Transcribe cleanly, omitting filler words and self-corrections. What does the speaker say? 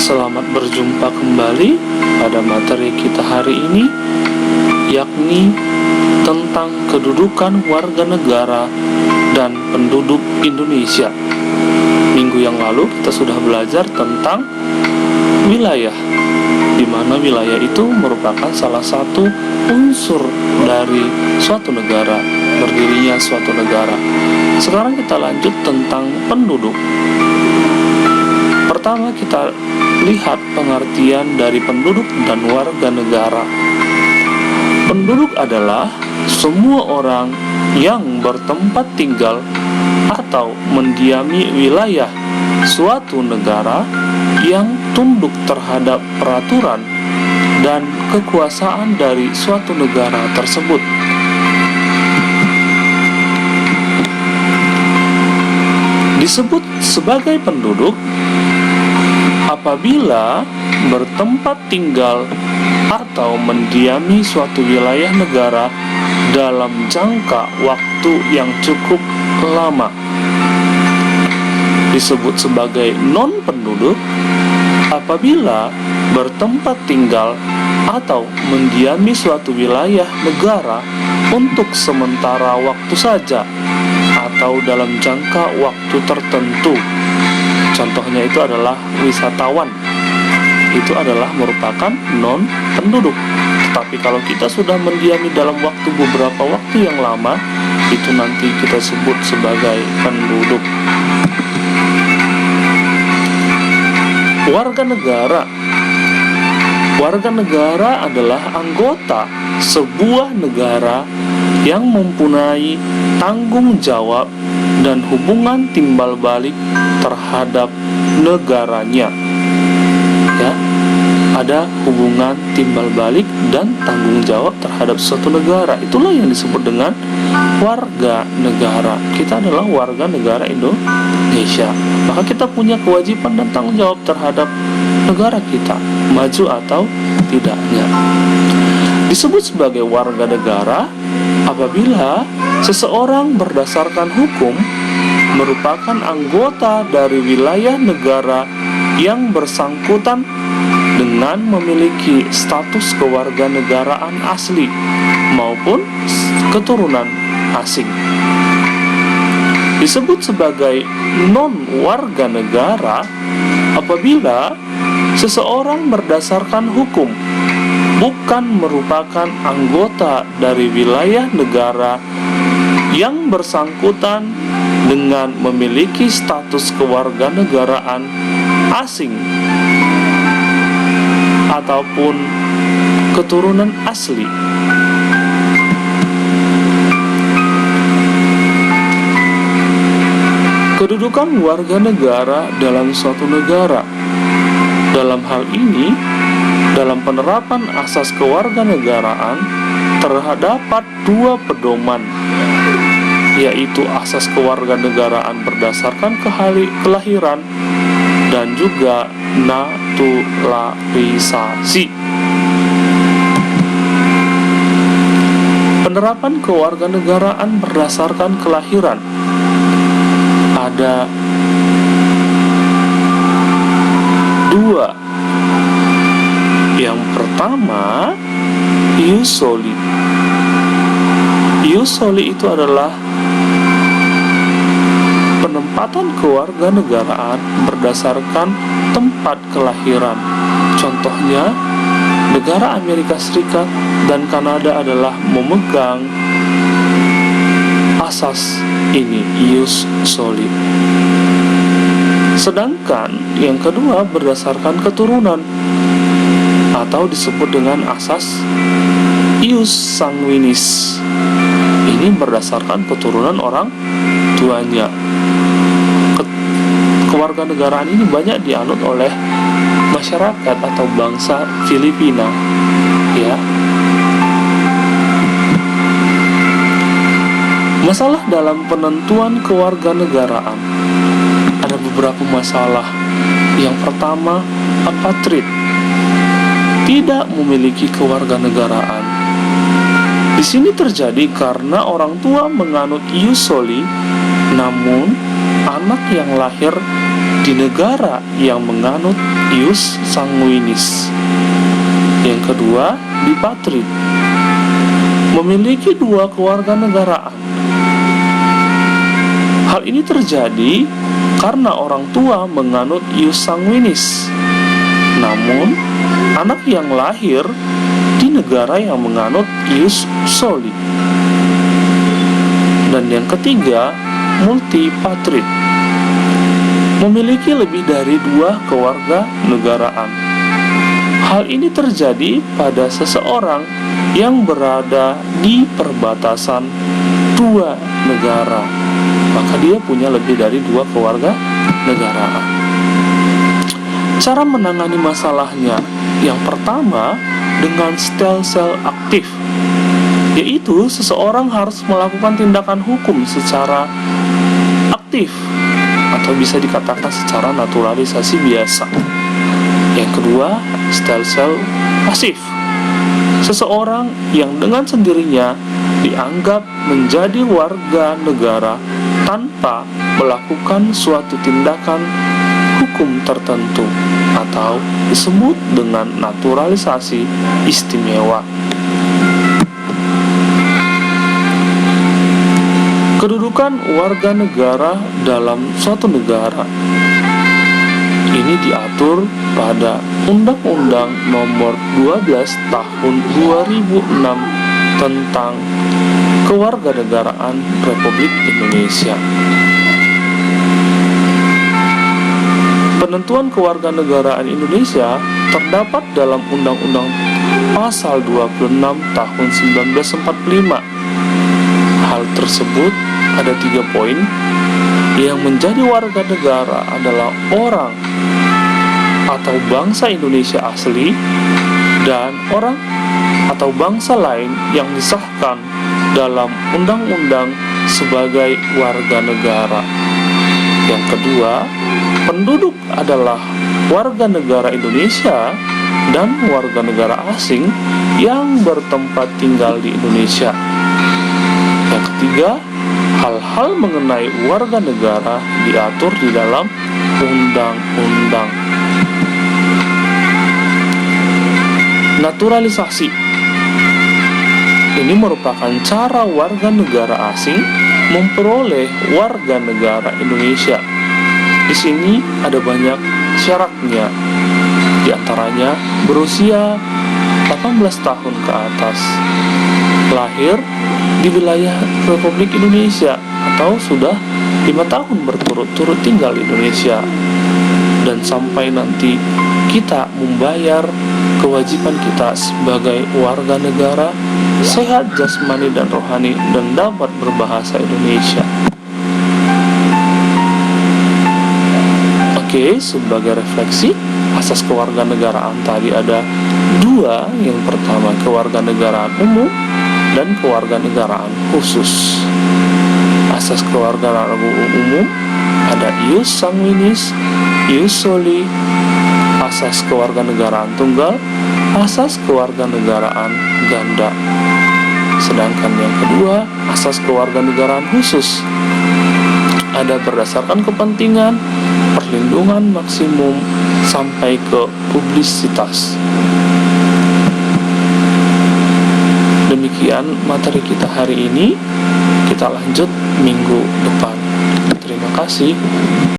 Selamat berjumpa kembali pada materi kita hari ini, yakni tentang kedudukan warga negara dan penduduk Indonesia. Minggu yang lalu kita sudah belajar tentang wilayah, di mana wilayah itu merupakan salah satu unsur dari suatu negara, berdirinya suatu negara. Sekarang kita lanjut tentang penduduk. Pertama kita lihat pengertian dari penduduk dan warga negara. Penduduk adalah semua orang yang bertempat tinggal atau mendiami wilayah suatu negara yang tunduk terhadap peraturan dan kekuasaan dari suatu negara tersebut. Disebut sebagai penduduk apabila bertempat tinggal atau mendiami suatu wilayah negara dalam jangka waktu yang cukup lama. Disebut sebagai non-penduduk apabila bertempat tinggal atau mendiami suatu wilayah negara untuk sementara waktu saja atau dalam jangka waktu tertentu. Contohnya itu adalah wisatawan. Itu adalah merupakan non-penduduk. Tetapi kalau kita sudah mendiami dalam beberapa waktu yang lama, itu nanti kita sebut sebagai penduduk. Warga negara. Warga negara adalah anggota sebuah negara yang mempunyai tanggung jawab dan hubungan timbal balik terhadap negaranya. Ya, ada hubungan timbal balik dan tanggung jawab terhadap suatu negara. Itulah yang disebut dengan warga negara. Kita adalah warga negara Indonesia. Maka kita punya kewajiban dan tanggung jawab terhadap negara kita, maju atau tidaknya. Disebut sebagai warga negara apabila seseorang berdasarkan hukum merupakan anggota dari wilayah negara yang bersangkutan dengan memiliki status kewarganegaraan asli maupun keturunan asing. Disebut sebagai non-warga negara apabila seseorang berdasarkan hukum bukan merupakan anggota dari wilayah negara yang bersangkutan dengan memiliki status kewarganegaraan asing ataupun keturunan asli. Kedudukan warga negara dalam suatu negara. Dalam hal ini, dalam penerapan asas kewarganegaraan terdapat dua pedoman, yaitu asas kewarganegaraan berdasarkan kelahiran dan juga naturalisasi. Penerapan kewarganegaraan berdasarkan kelahiran ada dua. Yang pertama, ius soli. Ius soli itu adalah penempatan kewarganegaraan berdasarkan tempat kelahiran. Contohnya, negara Amerika Serikat dan Kanada adalah memegang asas ini, ius soli. Sedangkan yang kedua berdasarkan keturunan atau disebut dengan asas ius sanguinis. Ini berdasarkan keturunan orang tuanya. Kewarganegaraan ini banyak dianut oleh masyarakat atau bangsa Filipina, ya. Masalah dalam penentuan kewarganegaraan. Ada beberapa masalah. Yang pertama, apatrid, tidak memiliki kewarganegaraan. Di sini terjadi karena orang tua menganut ius soli, namun anak yang lahir di negara yang menganut ius sanguinis. Yang kedua, bipatrid, memiliki dua kewarganegaraan. Hal ini terjadi karena orang tua menganut ius sanguinis, namun anak yang lahir di negara yang menganut ius soli. Dan yang ketiga, multipatrid, memiliki lebih dari dua kewarganegaraan. Hal ini terjadi pada seseorang yang berada di perbatasan dua negara, maka dia punya lebih dari dua kewarganegaraan. Cara menangani masalahnya, yang pertama dengan stel-sel aktif, yaitu seseorang harus melakukan tindakan hukum secara aktif atau bisa dikatakan secara naturalisasi biasa. Yang kedua, stel-sel pasif, seseorang yang dengan sendirinya dianggap menjadi warga negara tanpa melakukan suatu tindakan hukum tertentu atau disebut dengan naturalisasi istimewa. Kedudukan warga negara dalam suatu negara ini diatur pada Undang-Undang Nomor 12 Tahun 2006 tentang Kewarganegaraan Republik Indonesia. Penentuan kewarganegaraan Indonesia terdapat dalam Undang-Undang Pasal 26 Tahun 1945. Hal tersebut ada 3 poin. Yang menjadi warga negara adalah orang atau bangsa Indonesia asli dan orang atau bangsa lain yang disahkan dalam undang-undang sebagai warga negara. Yang kedua, penduduk adalah warga negara Indonesia dan warga negara asing yang bertempat tinggal di Indonesia. Yang ketiga, hal-hal mengenai warga negara diatur di dalam undang-undang. Naturalisasi ini merupakan cara warga negara asing memperoleh warga negara Indonesia. Di sini ada banyak syaratnya, di antaranya berusia 18 tahun ke atas, lahir di wilayah Republik Indonesia atau sudah 5 tahun berturut-turut tinggal di Indonesia, dan sampai nanti kita membayar kewajiban kita sebagai warga negara, sehat jasmani dan rohani, dan dapat berbahasa Indonesia. Oke, sebagai refleksi, asas kewarganegaraan tadi ada 2. Yang pertama, kewarganegaraan umum dan kewarganegaraan khusus. Asas kewarganegaraan umum ada ius sanguinis, ius soli, asas kewarganegaraan tunggal, asas kewarganegaraan ganda. Sedangkan yang kedua, asas kewarganegaraan khusus ada berdasarkan kepentingan, perlindungan maksimum, sampai ke publisitas. Demikian materi kita hari ini. Kita lanjut minggu depan. Terima kasih.